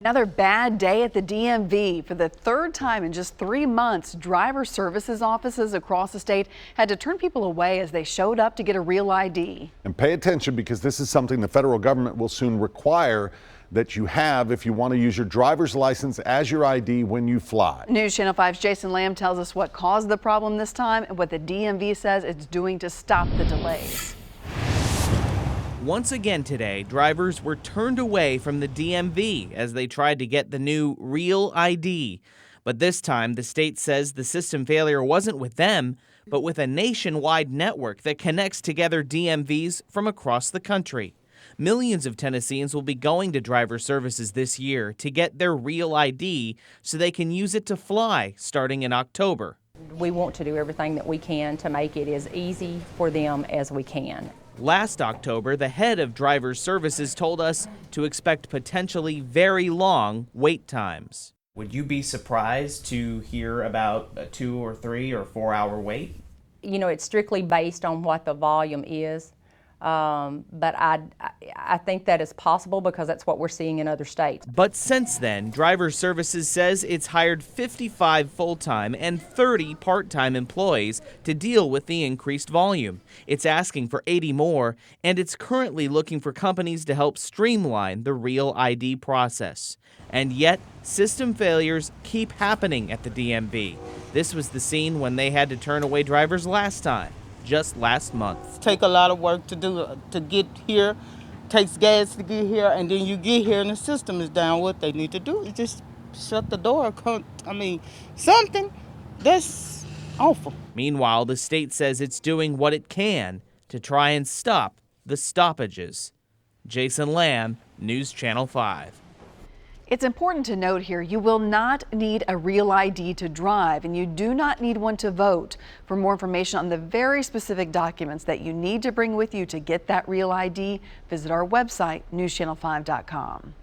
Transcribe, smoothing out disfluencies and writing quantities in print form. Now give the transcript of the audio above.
Another bad day at the DMV. For the third time in just 3 months, driver services offices across the state had to turn people away as they showed up to get a real ID. And pay attention, because this is something the federal government will soon require that you have if you want to use your driver's license as your ID when you fly. News Channel 5's Jason Lamb tells us what caused the problem this time and what the DMV says it's doing to stop the delays. Once again today, drivers were turned away from the DMV as they tried to get the new Real ID. But this time, the state says the system failure wasn't with them, but with a nationwide network that connects together DMVs from across the country. Millions of Tennesseans will be going to driver services this year to get their Real ID so they can use it to fly starting in October. We want to do everything that we can to make it as easy for them as we can. Last October, the head of driver services told us to expect potentially very long wait times. Would you be surprised to hear about a 2 or 3 or 4 hour wait? You know, it's strictly based on what the volume is, but I think that is possible because that's what we're seeing in other states. But since then, driver services says it's hired 55 full-time and 30 part-time employees to deal with the increased volume. It's asking for 80 more, and it's currently looking for companies to help streamline the Real ID process. And yet, system failures keep happening at the DMV. This was the scene when they had to turn away drivers last time, just last month. Take a lot of work to do to get here. Takes gas to get here, and then you get here and the system is down. What they need to do is just shut the door. Something. That's awful. Meanwhile, the state says it's doing what it can to try and stop the stoppages. Jason Lamb, News Channel 5. It's important to note here, you will not need a Real ID to drive, and you do not need one to vote. For more information on the very specific documents that you need to bring with you to get that Real ID, visit our website, newschannel5.com.